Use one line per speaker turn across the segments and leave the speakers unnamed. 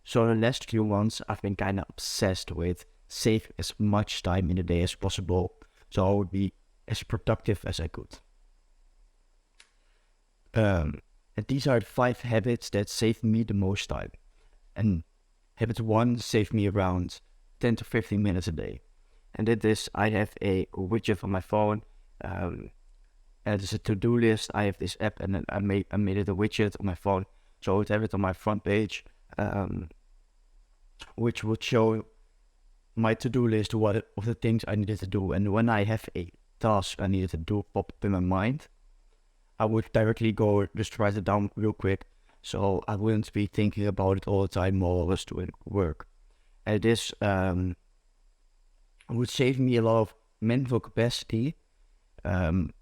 So the last few months, I've been kind of obsessed with save as much time in the day as possible, so I would be as productive as I could. And these are the 5 habits that save me the most time. And habit 1 saved me around 10 to 15 minutes a day. And that is, I have a widget on my phone, and it's a to-do list. I have this app, and then I made it a widget on my phone, so I would have it on my front page, which would show my to-do list, what of the things I needed to do. And when I have a task I needed to do pop up in my mind, I would directly go just write it down real quick, so I wouldn't be thinking about it all the time while I was doing work. And this would save me a lot of mental capacity,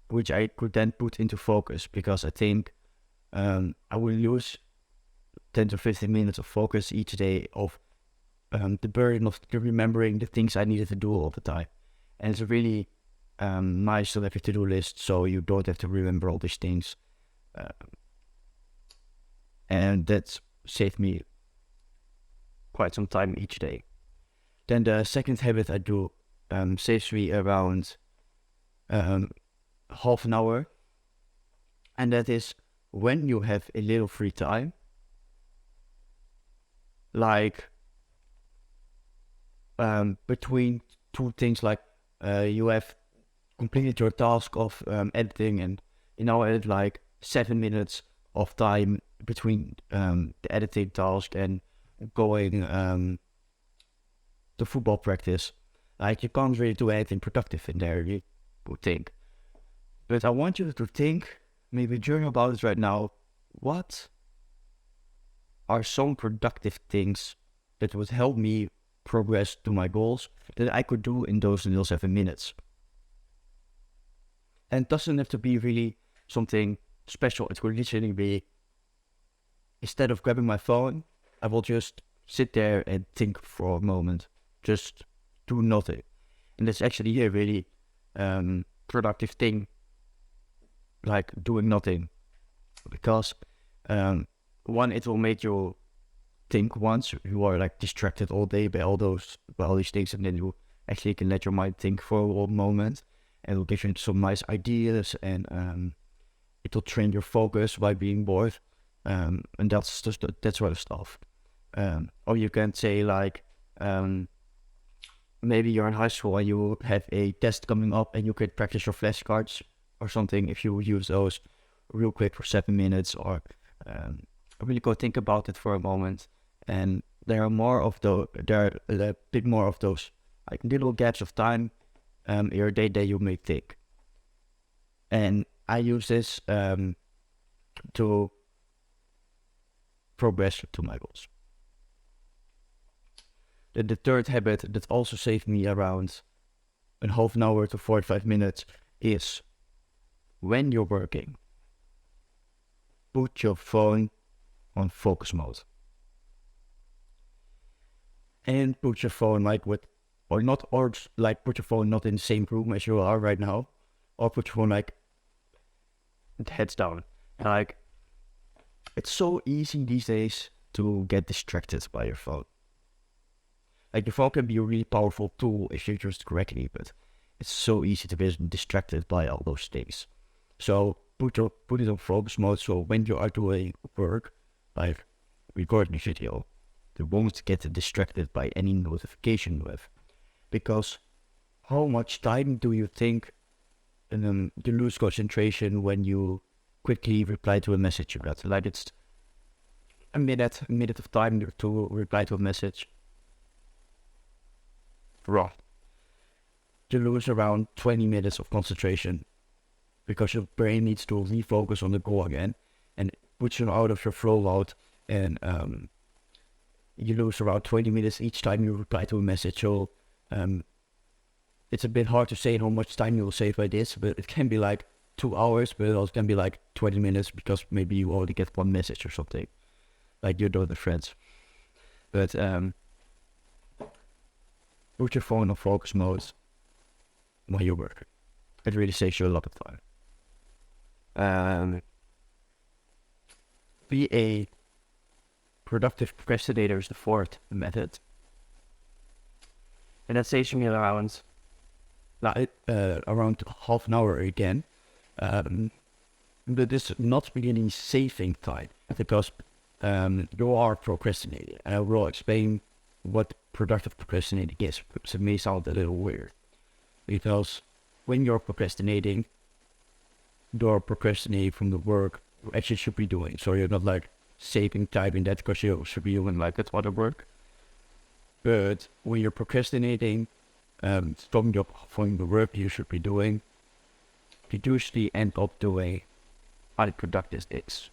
which I could then put into focus, because I think I will lose 10 to 15 minutes of focus each day of the burden of remembering the things I needed to do all the time. And it's really nice to have a to-do list, so you don't have to remember all these things. And that saved me quite some time each day. Then the second habit I do saves me around half an hour. And that is, when you have a little free time, like between two things, like you have completed your task of editing, and you now add like 7 minutes of time between the editing task and going to football practice. Like, you can't really do anything productive in there, you would think. But I want you to think, maybe journal about it right now, what are some productive things that would help me progress to my goals that I could do in those little 7 minutes. And it doesn't have to be really something special. It could literally be, instead of grabbing my phone, I will just sit there and think for a moment. Just do nothing. And that's actually a really productive thing, like doing nothing. Because one, it will make you think once. You are like distracted all day by all these things, and then you actually can let your mind think for a moment. And it will give you some nice ideas, and it will train your focus by being bored. And that's just that sort of stuff. Or you can say, like, maybe you're in high school and you have a test coming up, and you could practice your flashcards or something if you use those real quick for 7 minutes, or really go think about it for a moment. And there are a bit more of those like little gaps of time in your day that you may think. And I use this to progress to my goals. The third habit that also saved me around a half an hour to 45 minutes is, when you're working, put your phone on focus mode. And put your phone put your phone not in the same room as you are right now, or put your phone like heads down. Like, it's so easy these days to get distracted by your phone. Like, your phone can be a really powerful tool if you use it correctly, but it's so easy to be distracted by all those things. So put it on focus mode, so when you are doing work, like recording a video, you won't get distracted by any notification you have. Because how much time do you think you lose concentration when you quickly reply to a message you got? Like, it's a minute of time to reply to a message. Wrong. You lose around 20 minutes of concentration, because your brain needs to refocus on the goal again, and it puts you out of your flow mode, and you lose around 20 minutes each time you reply to a message. So it's a bit hard to say how much time you will save by this, but it can be like 2 hours, but it also can be like 20 minutes, because maybe you only get one message or something, like you don't have friends. But put your phone on focus mode when you work. It really saves you a lot of time. Be a productive procrastinator is the fourth method. And that saves me around half an hour again. But it's not really saving time because you are procrastinating. And I will explain what productive procrastinating is. So it may sound a little weird. Because when you're procrastinating from the work you actually should be doing. So you're not like saving time in that because you should be doing like that other work. But when you're procrastinating from the work you should be doing, you usually end up doing unproductive things,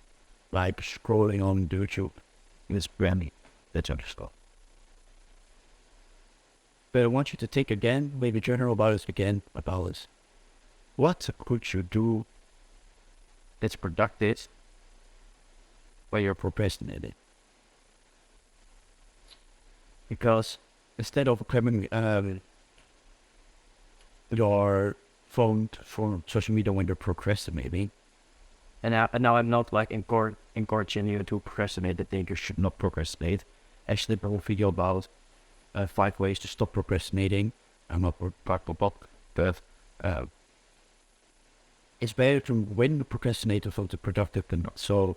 like scrolling on YouTube, Instagram, that sort of stuff. But I want you to think again, maybe journal about this. What could you do that's productive when you're procrastinating? Because instead of grabbing your phone for social media when you're procrastinating, and now I'm not like encouraging you to procrastinate. I think you should not procrastinate. Actually, I will video about 5 ways to stop procrastinating. I'm not but it's better to when you procrastinate to something productive than not. So,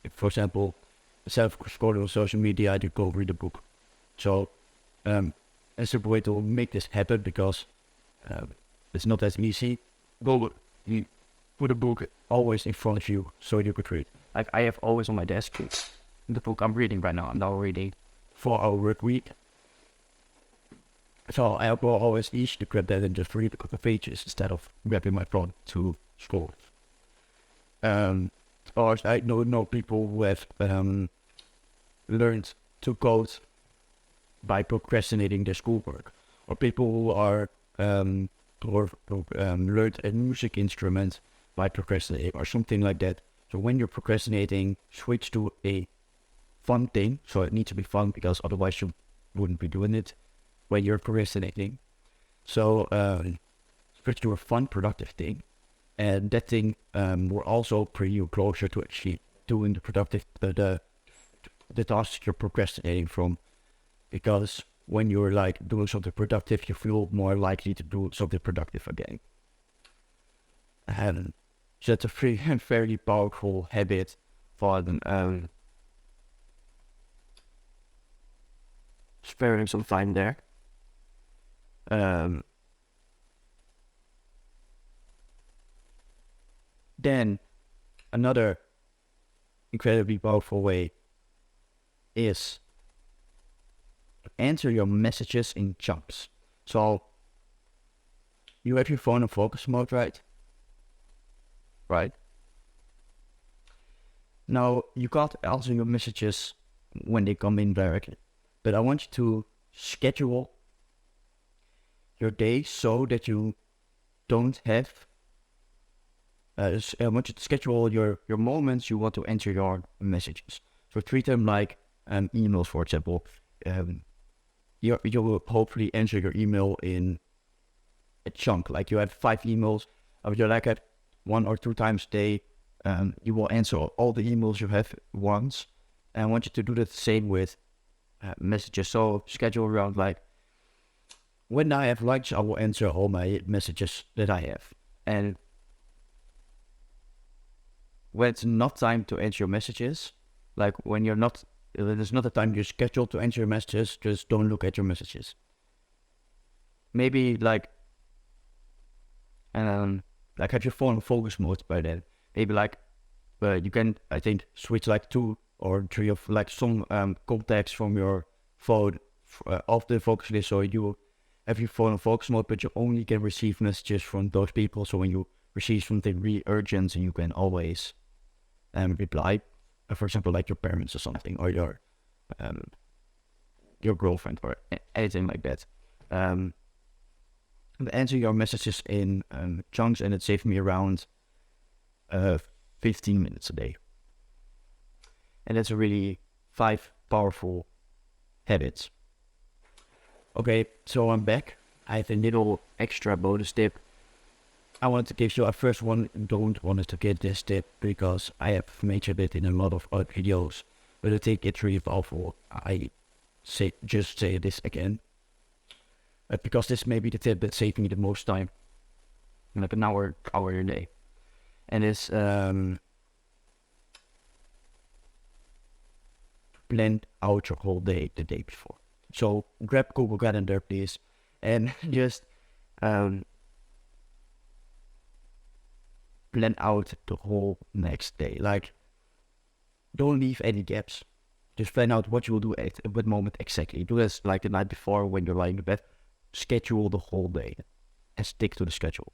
if, for example, instead of scrolling on social media, I did go read a book. So, a simple way to make this happen, because it's not as easy. Well, you put a book always in front of you so you could read. Like I have always on my desk the book I'm reading right now. I'm now reading 4-hour work week. So I will always easily grab that and just read a couple of pages instead of grabbing my phone to scroll. Or I know people who have learned to code by procrastinating their schoolwork, or people who are learned a music instrument by procrastinating, or something like that. So when you're procrastinating, switch to a fun thing. So it needs to be fun, because otherwise you wouldn't be doing it when you're procrastinating. So switch to a fun, productive thing, and that thing will also bring you closer to actually doing the productive the tasks you're procrastinating from. Because when you're like doing something productive, you feel more likely to do something productive again. And so that's a very powerful habit for sparing some time there. Then another incredibly powerful way is answer your messages in chunks. So you have your phone in focus mode, right? Right. Now you can't answer your messages when they come in directly, but I want you to schedule your day so that you don't have. I want you to schedule your moments you want to answer your messages. So treat them like emails, for example. You will hopefully answer your email in a chunk. Like you have 5 emails, you're like at 1 or 2 times a day. You will answer all the emails you have once. And I want you to do the same with messages. So schedule around like, when I have lunch, I will answer all my messages that I have. And when it's not time to answer your messages, like when there's not a time you're scheduled to answer your messages, just don't look at your messages. Maybe like have your phone in focus mode by then. Maybe like you can, I think, switch like 2 or 3 of like some contacts from your phone off the focus list, so you have your phone in focus mode, but you only can receive messages from those people. So when you receive something really urgent, and you can always reply, for example, like your parents or something, or your girlfriend or anything like that. Answer your messages in chunks, and it saved me around 15 minutes a day. And that's a really 5 powerful habits. Okay, so I'm back. I have a little extra bonus tip I wanted to give you. I first don't want to get this tip because I have mentioned it in a lot of other videos. But I think it's really powerful. I say this again, because this may be the tip that saved me the most time, like an hour a day, and it's plan out your whole day the day before. So grab Google Calendar, please, and just plan out the whole next day. Like, don't leave any gaps. Just plan out what you will do at what moment exactly. Do this like the night before when you're lying in bed. Schedule the whole day and stick to the schedule.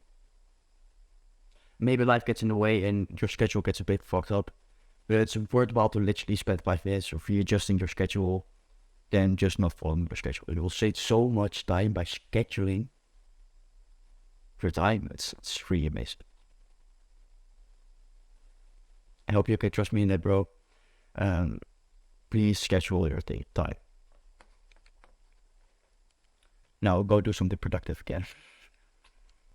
Maybe life gets in the way and your schedule gets a bit fucked up, but it's worthwhile to literally spend 5 minutes of readjusting your schedule than just not following your schedule. It will save so much time by scheduling your time. It's really amazing. I hope you can trust me in that, bro. Please schedule your time. Now go do something productive again.